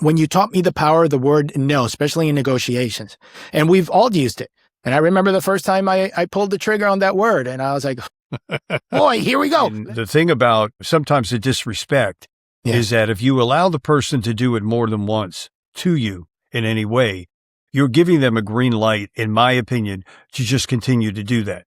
when you taught me the power of the word no, especially in negotiations. And we've all used it. And I remember the first time I pulled the trigger on that word, and I was like, boy, here we go. And the thing about sometimes the disrespect is that if you allow the person to do it more than once to you in any way, you're giving them a green light, in my opinion, to just continue to do that.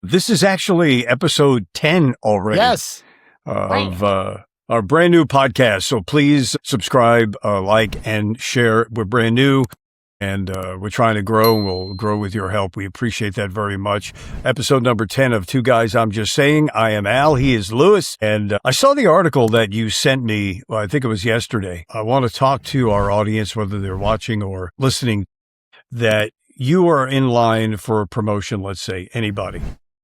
This is actually episode 10 already. Yes. Of our brand new podcast. So please subscribe, like, and share. We're brand new and we're trying to grow. We'll grow with your help. We appreciate that very much. Episode number 10 of Two Guys I'm Just Saying. I am Al. He is Lewis. And I saw the article that you sent me. Well, I think it was yesterday. I want to talk to our audience, whether they're watching or listening, that you are in line for a promotion, let's say, anybody.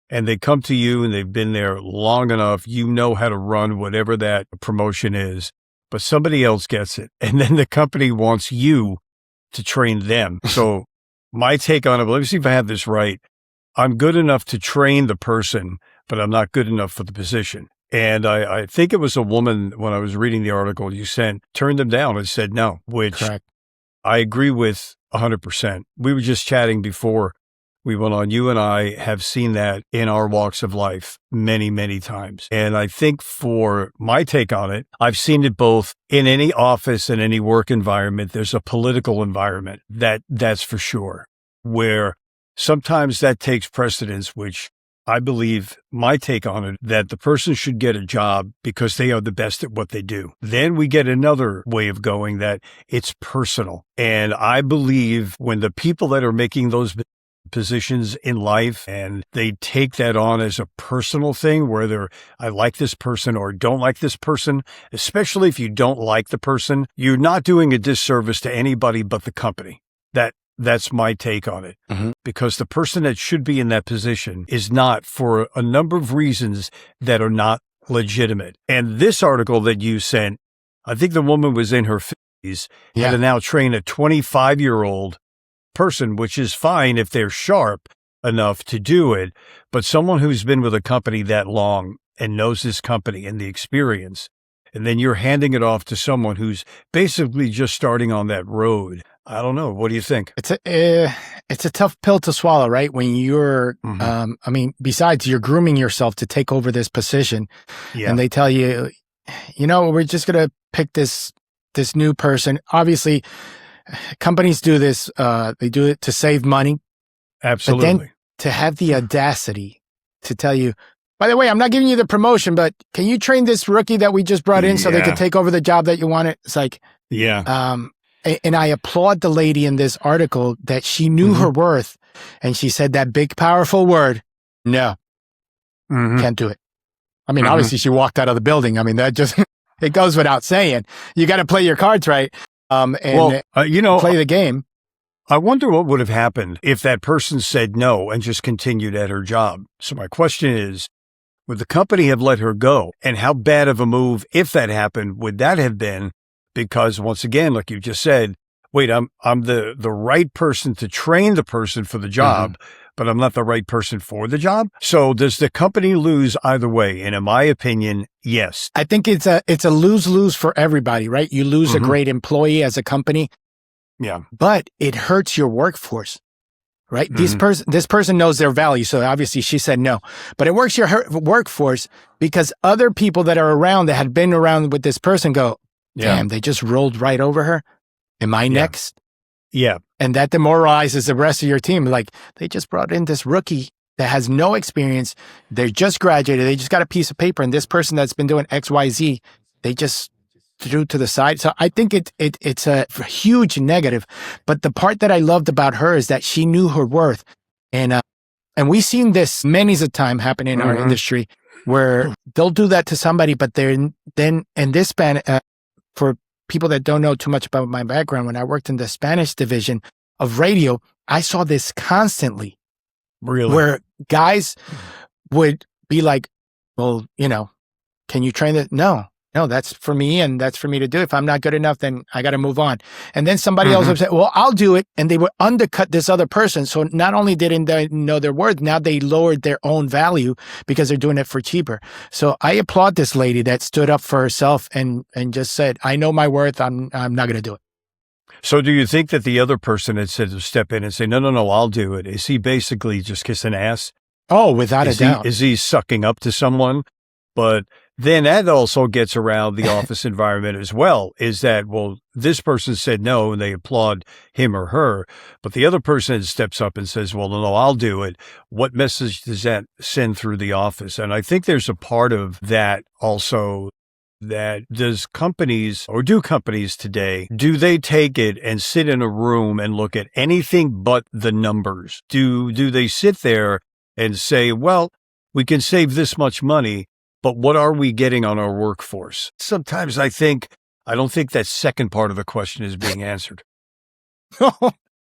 And they come to you and they've been there long enough. You know how to run whatever that promotion is, but somebody else gets it. And then the company wants you to train them. So my take on it, let me see if I have this right. I'm good enough to train the person, but I'm not good enough for the position. And I think it was a woman, when I was reading the article you sent, turned them down and said no, which Correct. I agree with 100%. We were just chatting before we went on. You and I have seen that in our walks of life many, many times. And I think for my take on it, I've seen it both in any office and any work environment. There's a political environment that's for sure, where sometimes that takes precedence, which I believe my take on it, that the person should get a job because they are the best at what they do. Then we get another way of going that it's personal. And I believe when the people that are making those positions in life and they take that on as a personal thing, whether I like this person or don't like this person, especially if you don't like the person, you're not doing a disservice to anybody but the company. That's my take on it. Mm-hmm. Because the person that should be in that position is not, for a number of reasons that are not legitimate. And this article that you sent, I think the woman was in her 50s, had to now train a 25-year-old person, which is fine if they're sharp enough to do it, but someone who's been with a company that long and knows this company and the experience, and then you're handing it off to someone who's basically just starting on that road. I don't know. What do you think? It's a tough pill to swallow, right? When you're, besides you're grooming yourself to take over this position, and they tell you, we're just going to pick this new person. Obviously, companies do this. They do it to save money. Absolutely. But then to have the audacity to tell you, by the way, I'm not giving you the promotion, but can you train this rookie that we just brought in so they could take over the job that you wanted? It's like, and I applaud the lady in this article that she knew her worth, and she said that big, powerful word, no, can't do it. I mean, obviously she walked out of the building. I mean, that just, it goes without saying. You got to play your cards right. Play the game. I wonder what would have happened if that person said no and just continued at her job. So my question is, would the company have let her go? And how bad of a move, if that happened, would that have been? Because once again, like you just said, wait, I'm the right person to train the person for the job, but I'm not the right person for the job. So does the company lose either way? And in my opinion, yes. I think it's a lose-lose for everybody, right? You lose a great employee as a company. Yeah. But it hurts your workforce, right? This person knows their value. So obviously she said no, but it works your workforce because other people that are around that had been around with this person go, damn, they just rolled right over her. Am I next? Yeah. And that demoralizes the rest of your team. Like, they just brought in this rookie that has no experience. They just graduated. They just got a piece of paper. And this person that's been doing X, Y, Z, they just threw to the side. So I think it's a huge negative. But the part that I loved about her is that she knew her worth. And we've seen this many a time happen in our industry where they'll do that to somebody, but they're then in this span, for people that don't know too much about my background, when I worked in the Spanish division of radio, I saw this constantly. Really? Where guys would be like, well, can you train it? No, that's for me and that's for me to do. If I'm not good enough, then I got to move on. And then somebody else would say, well, I'll do it. And they would undercut this other person. So not only didn't they know their worth, now they lowered their own value because they're doing it for cheaper. So I applaud this lady that stood up for herself and just said, I know my worth. I'm not going to do it. So do you think that the other person that said to step in and say, no, I'll do it, is he basically just kissing ass? Oh, without a doubt. Is he sucking up to someone? But then that also gets around the office environment as well, is that, well, this person said no and they applaud him or her, but the other person steps up and says, well, no, I'll do it. What message does that send through the office? And I think there's a part of that also. That do companies today, do they take it and sit in a room and look at anything but the numbers? Do they sit there and say, well, we can save this much money, but what are we getting on our workforce? Sometimes I don't think that second part of the question is being answered.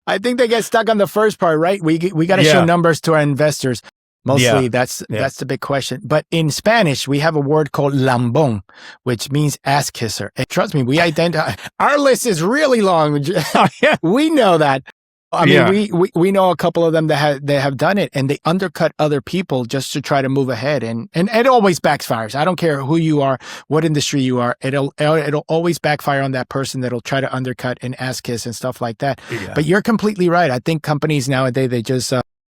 I think they get stuck on the first part, right? We got to show numbers to our investors. Mostly that's the big question. But in Spanish, we have a word called lambón, which means ass kisser. And trust me, we identify, our list is really long. We know that. I mean, we know a couple of them that have done it, and they undercut other people just to try to move ahead. And it always backfires. I don't care who you are, what industry you are. It'll always backfire on that person that'll try to undercut and ass kiss and stuff like that. Yeah. But you're completely right. I think companies nowadays, they just,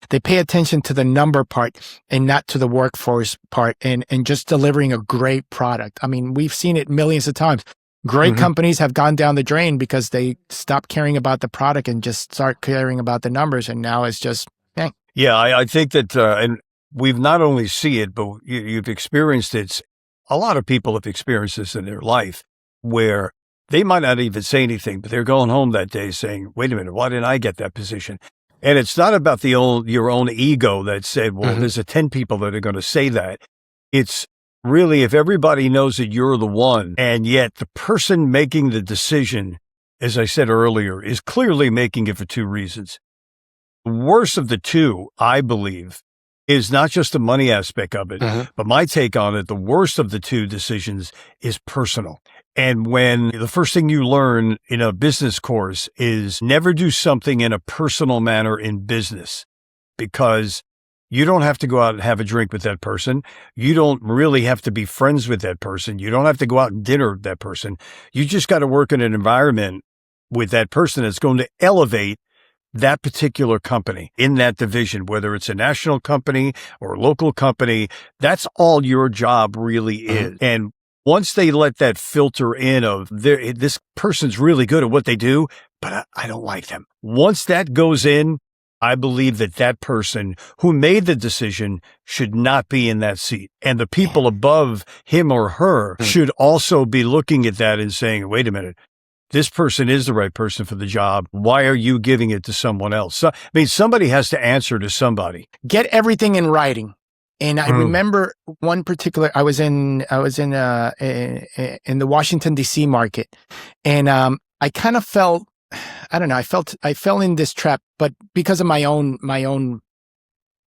they pay attention to the number part and not to the workforce part and just delivering a great product. I mean, we've seen it millions of times. Great companies have gone down the drain because they stopped caring about the product and just start caring about the numbers. And now it's just, Yeah, I think that, and we've not only see it, but you've experienced it. A lot of people have experienced this in their life where they might not even say anything, but they're going home that day saying, wait a minute, why didn't I get that position? And it's not about your own ego that said, well, there's 10 people that are going to say that. It's really, if everybody knows that you're the one, and yet the person making the decision, as I said earlier, is clearly making it for two reasons. The worst of the two, I believe, is not just the money aspect of it, but my take on it, the worst of the two decisions is personal. And when the first thing you learn in a business course is never do something in a personal manner in business, because you don't have to go out and have a drink with that person. You don't really have to be friends with that person. You don't have to go out and dinner with that person. You just got to work in an environment with that person that's going to elevate that particular company in that division, whether it's a national company or a local company. That's all your job really is. And once they let that filter in of this person's really good at what they do, but I don't like them. Once that goes in, I believe that person who made the decision should not be in that seat. And the people above him or her should also be looking at that and saying, wait a minute, this person is the right person for the job. Why are you giving it to someone else? So, I mean, somebody has to answer to somebody. Get everything in writing. And I remember one particular, I was in the Washington, D.C. market. And I kind of felt, I don't know, I fell in this trap, but because of my own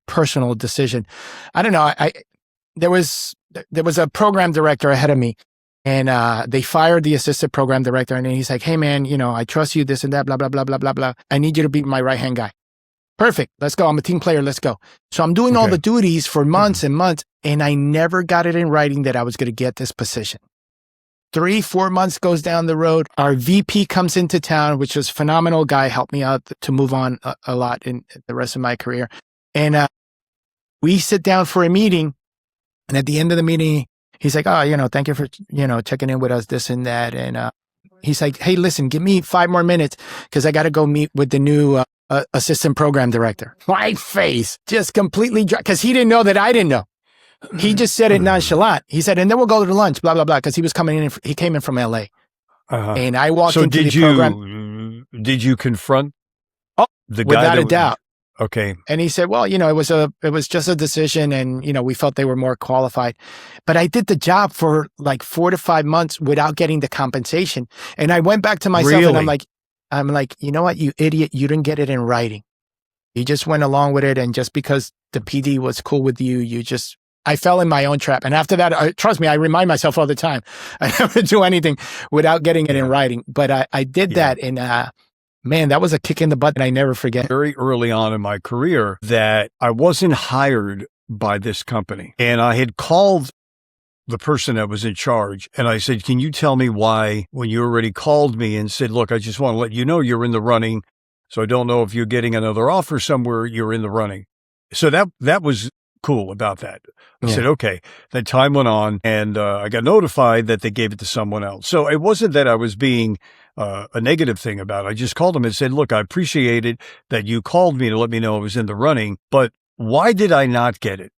personal decision. I don't know, there was a program director ahead of me, and they fired the assistant program director, and he's like, hey man, I trust you, this and that, blah, blah, blah, blah, blah, blah. I need you to be my right-hand guy. Perfect. Let's go. I'm a team player. Let's go. So I'm doing all the duties for months and months, and I never got it in writing that I was going to get this position. 3-4 months goes down the road. Our VP comes into town, which was a phenomenal guy, helped me out to move on a lot in the rest of my career. And we sit down for a meeting, and at the end of the meeting, he's like, oh, thank you for, checking in with us, this and that. And he's like, hey, listen, give me 5 more minutes because I got to go meet with the new assistant program director. My face just completely dry because he didn't know that I didn't know. He just said it nonchalant. He said, and then we'll go to lunch, blah, blah, blah, because he came in from LA. And I walked into the program. Did you confront the guy? Without a doubt. Okay. And he said, well, it was just a decision, and we felt they were more qualified. But I did the job for like 4 to 5 months without getting the compensation. And I went back to myself and I'm like, you know what, you idiot, you didn't get it in writing. You just went along with it, and just because the PD was cool with you, I fell in my own trap. And after that, trust me, I remind myself all the time, I never do anything without getting it in writing. But I did that, and man, that was a kick in the butt that I never forget. Very early on in my career that I wasn't hired by this company. And I had called the person that was in charge, and I said, can you tell me why, when you already called me and said, look, I just want to let you know you're in the running. So I don't know if you're getting another offer somewhere, you're in the running. So that was cool about that. I said, okay. Then time went on, and I got notified that they gave it to someone else. So it wasn't that I was being a negative thing about it. I just called them and said, look, I appreciated that you called me to let me know I was in the running, but why did I not get it?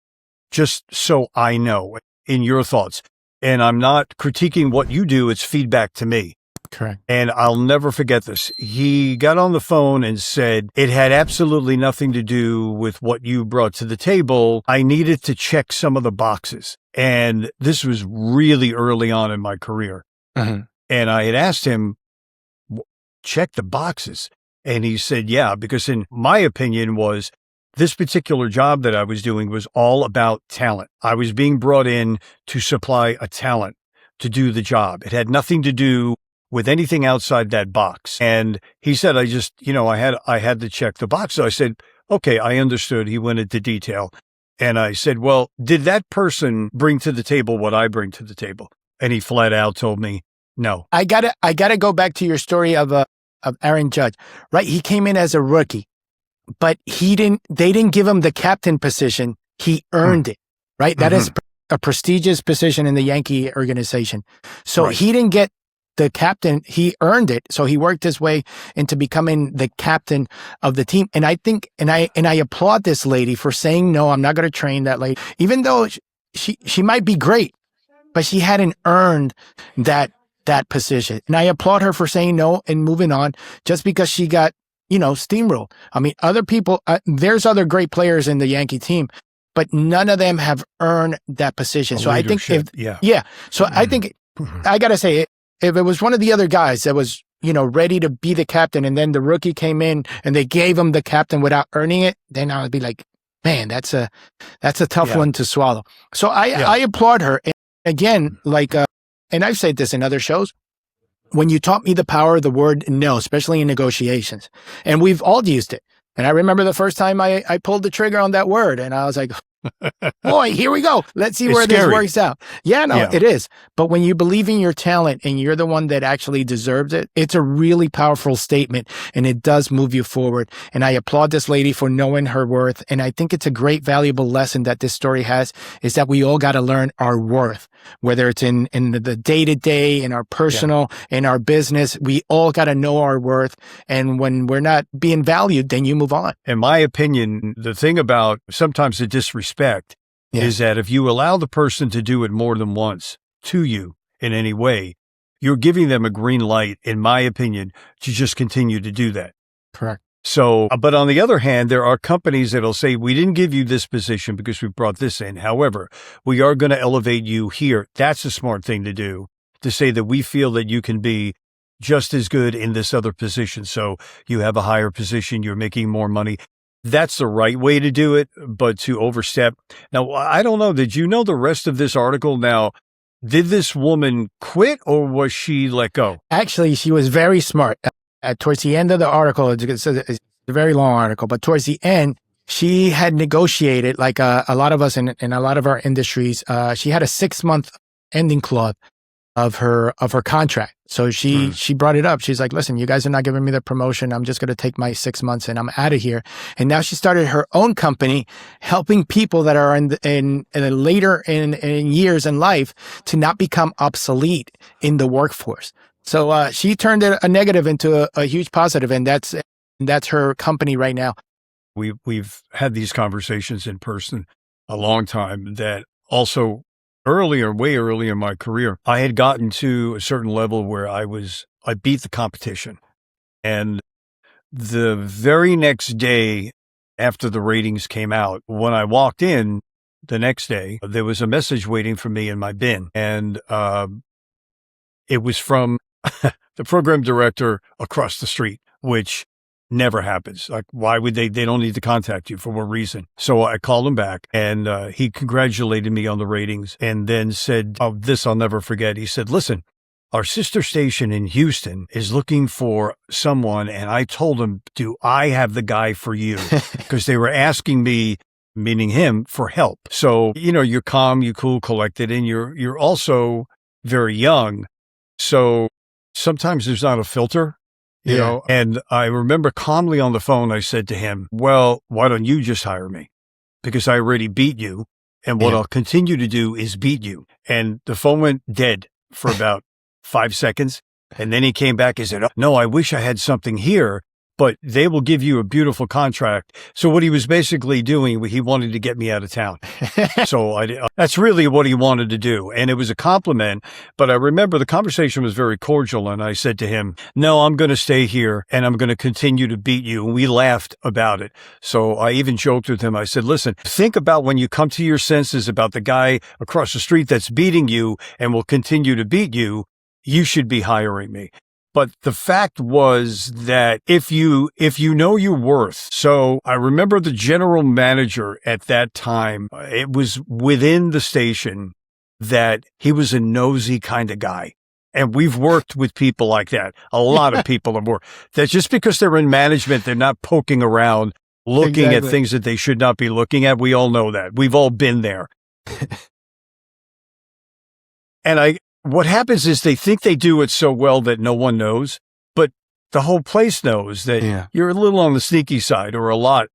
Just so I know, in your thoughts. And I'm not critiquing what you do. It's feedback to me. Correct. And I'll never forget this. He got on the phone and said, it had absolutely nothing to do with what you brought to the table. I needed to check some of the boxes. And this was really early on in my career. And I had asked him, check the boxes. And he said, yeah, because in my opinion was, this particular job that I was doing was all about talent. I was being brought in to supply a talent to do the job. It had nothing to do with anything outside that box. And he said, I just, I had to check the box. So I said, okay, I understood. He went into detail. And I said, well, did that person bring to the table what I bring to the table? And he flat out told me, no. I gotta go back to your story of Aaron Judge, right? He came in as a rookie, but they didn't give him the captain position. He earned it, right? That is a prestigious position in the Yankee organization. So he didn't get the captain, he earned it. So he worked his way into becoming the captain of the team. And I think, and I applaud this lady for saying, no, I'm not going to train that lady, even though she might be great, but she hadn't earned that position. And I applaud her for saying no and moving on just because she got, steamrolled. I mean, other people, there's other great players in the Yankee team, but none of them have earned that position. So I think I think I got to say, if it was one of the other guys that was, ready to be the captain, and then the rookie came in and they gave him the captain without earning it, then I would be like, man, that's a tough one to swallow. So I applaud her. And again, and I've said this in other shows, when you taught me the power of the word no, especially in negotiations, and we've all used it. And I remember the first time I pulled the trigger on that word, and I was like, boy, here we go. Let's see where this works out. It is. But when you believe in your talent and you're the one that actually deserves it, it's a really powerful statement, and it does move you forward. And I applaud this lady for knowing her worth. And I think it's a great, valuable lesson that this story has, is that we all got to learn our worth, whether it's in the day-to-day, in our personal, in our business. We all got to know our worth. And when we're not being valued, then you move on. In my opinion, the thing about sometimes the disrespect is that if you allow the person to do it more than once to you in any way, you're giving them a green light, in my opinion, to just continue to do that. Correct. So, but on the other hand, there are companies that'll say, we didn't give you this position because we brought this in. However, we are going to elevate you here. That's a smart thing to do, to say that we feel that you can be just as good in this other position. So you have a higher position, you're making more money. That's the right way to do it, but to overstep. Now, I don't know. Did you know the rest of this article? Now, did this woman quit or was she let go? Actually, she was very smart. Towards the end of the article, it's a very long article, but towards the end, she had negotiated, like a lot of us in a lot of our industries, she had a 6-month ending clause of her contract. So she brought it up. She's like, listen, you guys are not giving me the promotion. I'm just going to take my 6 months and I'm out of here. And now she started her own company, helping people that are in later in years in life to not become obsolete in the workforce. So she turned a negative into a huge positive, and that's her company right now. We've had these conversations in person a long time. That also way earlier in my career, I had gotten to a certain level where I beat the competition. And the very next day after the ratings came out. When I walked in the next day, there was a message waiting for me in my bin. And it was from the program director across the street, which never happens. Like, why would they don't need to contact you for what reason? So I called him back, and he congratulated me on the ratings and then said, oh, this I'll never forget. He said, listen, our sister station in Houston is looking for someone. And I told him, do I have the guy for you? Because they were asking me, meaning him, for help. So, you're calm, you cool, collected, and you're also very young. So sometimes there's not a filter, you know, and I remember calmly on the phone, I said to him, well, why don't you just hire me? Because I already beat you. And what I'll continue to do is beat you. And the phone went dead for about 5 seconds. And then he came back and said, oh, no, I wish I had something here, but they will give you a beautiful contract. So what he was basically doing, he wanted to get me out of town. So that's really what he wanted to do. And it was a compliment, but I remember the conversation was very cordial. And I said to him, no, I'm going to stay here and I'm going to continue to beat you. And we laughed about it. So I even joked with him. I said, listen, think about when you come to your senses about the guy across the street that's beating you and will continue to beat you. You should be hiring me. But the fact was that if you know your worth, so I remember the general manager at that time, it was within the station that he was a nosy kind of guy. And we've worked with people like that. A lot of people have worked. That just because they're in management, they're not poking around, looking at things that they should not be looking at. We all know that. We've all been there. And what happens is they think they do it so well that no one knows, but the whole place knows that you're a little on the sneaky side or a lot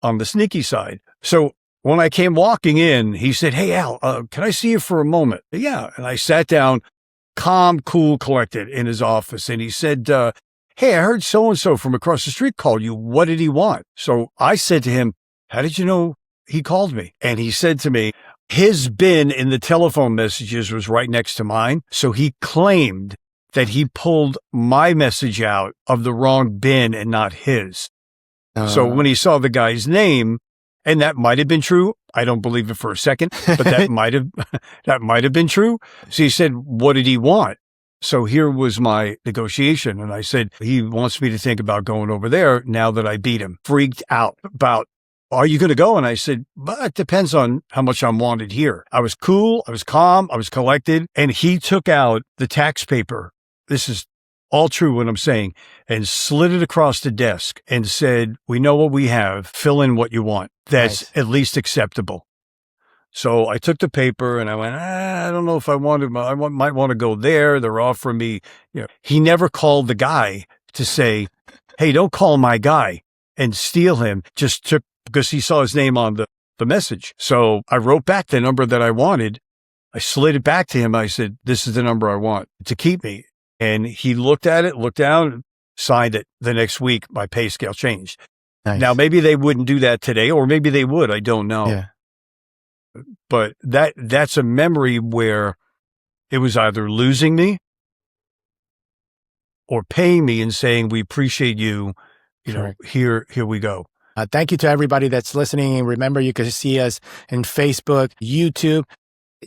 on the sneaky side. So when I came walking in, he said, hey, Al, can I see you for a moment? Yeah. And I sat down, calm, cool, collected in his office. And he said, hey, I heard so-and-so from across the street called you. What did he want? So I said to him, how did you know he called me? And he said to me, his bin in the telephone messages was right next to mine. So he claimed that he pulled my message out of the wrong bin and not his. So when he saw the guy's name, and that might have been true. I don't believe it for a second, but that might have been true. So he said, what did he want? So here was my negotiation. And I said, he wants me to think about going over there now that I beat him. Freaked out about, are you going to go? And I said, but it depends on how much I'm wanted here. I was cool. I was calm. I was collected. And he took out the tax paper. This is all true what I'm saying, and slid it across the desk and said, we know what we have. Fill in what you want. That's at least acceptable. So I took the paper and I went, I don't know if I might want to go there. They're offering me, he never called the guy to say, hey, don't call my guy and steal him. Just took, because he saw his name on the message. So I wrote back the number that I wanted. I slid it back to him. I said, this is the number I want to keep me. And he looked at it, looked down, signed it. The next week, my pay scale changed. Nice. Now, maybe they wouldn't do that today, or maybe they would. I don't know. Yeah. But that's a memory where it was either losing me or paying me and saying, we appreciate you. Here we go. Thank you to everybody that's listening. And remember, you can see us in Facebook, YouTube.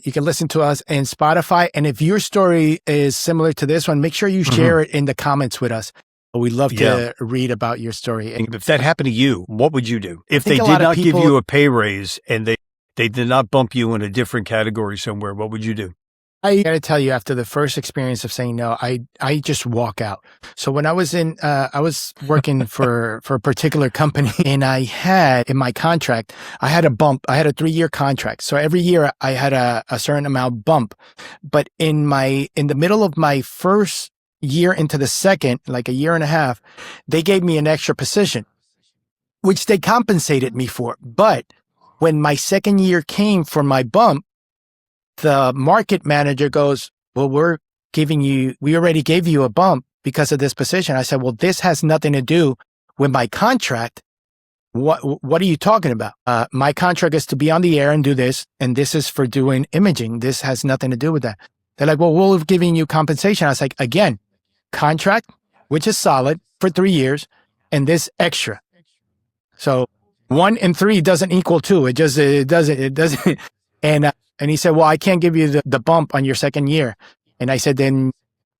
You can listen to us in Spotify. And if your story is similar to this one, make sure you share it in the comments with us. We'd love to read about your story. And if that happened to you, what would you do? If they did not give you a pay raise and they did not bump you in a different category somewhere, what would you do? I got to tell you, after the first experience of saying no, I just walk out. So when I was I was working for a particular company, and I had in my contract, I had a bump. I had a 3-year contract. So every year I had a certain amount bump. But in the middle of my first year into the second, like a year and a half, they gave me an extra position, which they compensated me for. But when my second year came for my bump, the market manager goes, well, we already gave you a bump because of this position. I said, well, this has nothing to do with my contract. What are you talking about? My contract is to be on the air and do this, and this is for doing imaging. This has nothing to do with that. They're like, well, we're giving you compensation. I was like, again, contract, which is solid for 3 years, and this extra. So 1 and 3 doesn't equal 2. It doesn't. And he said, well, I can't give you the bump on your second year. And I said, then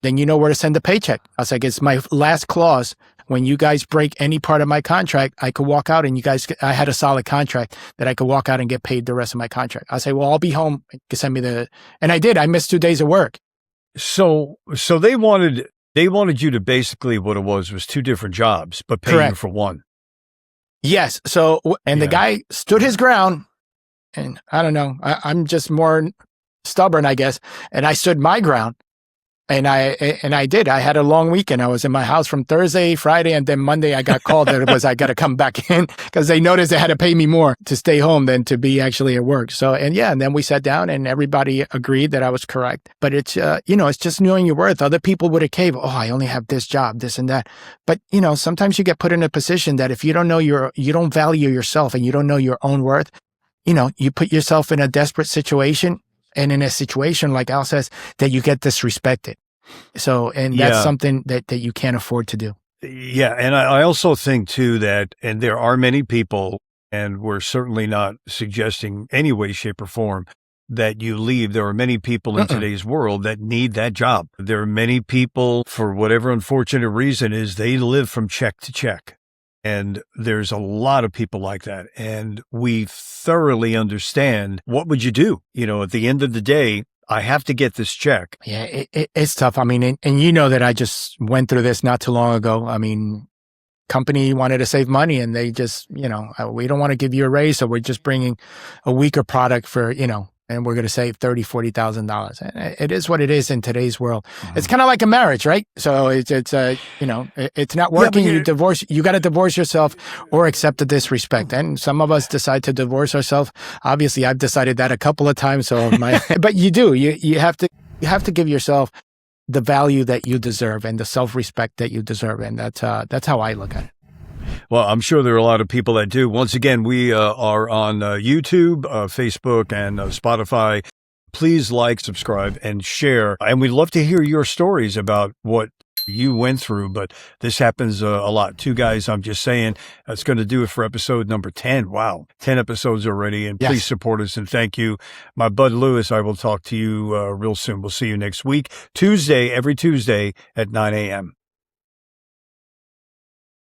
you know where to send the paycheck. I was like, it's my last clause. When you guys break any part of my contract, I could walk out and I had a solid contract that I could walk out and get paid the rest of my contract. I say, well, I'll be home. You can send me and I did. I missed 2 days of work. So they wanted you to basically, what it was 2 different jobs, but pay you for one. Yes. So, and the guy stood his ground, and I don't know, I'm just more stubborn, I guess. And I stood my ground. And I did. I had a long weekend. I was in my house from Thursday, Friday, and then Monday I got called that I got to come back in because they noticed they had to pay me more to stay home than to be actually at work. So, and then we sat down and everybody agreed that I was correct. But it's, it's just knowing your worth. Other people would have caved. Oh, I only have this job, this and that. But, sometimes you get put in a position that if you don't know you don't value yourself and you don't know your own worth, you put yourself in a desperate situation. And in a situation, like Al says, that you get disrespected. So, and that's something that you can't afford to do. Yeah. And I also think too that, and there are many people, and we're certainly not suggesting any way, shape or form that you leave. There are many people in today's world that need that job. There are many people, for whatever unfortunate reason is, they live from check to check. And there's a lot of people like that. And we thoroughly understand, what would you do? At the end of the day, I have to get this check. Yeah, it's tough. I mean, and that I just went through this not too long ago. I mean, company wanted to save money and they just, we don't want to give you a raise. So we're just bringing a weaker product for, and we're going to save $30,000, $40,000. It is what it is in today's world. It's kind of like a marriage, right? So it's not working. You got to divorce yourself or accept the disrespect. And some of us decide to divorce ourselves. Obviously, I've decided that a couple of times. So but you do, you have to give yourself the value that you deserve and the self-respect that you deserve. And that's how I look at it. Well, I'm sure there are a lot of people that do. Once again, we are on YouTube, Facebook, and Spotify. Please like, subscribe, and share. And we'd love to hear your stories about what you went through, but this happens a lot. 2 guys, I'm just saying, that's going to do it for episode number 10. Wow, 10 episodes already. And please support us, and thank you. My bud Lewis, I will talk to you real soon. We'll see you next week, every Tuesday at 9 a.m.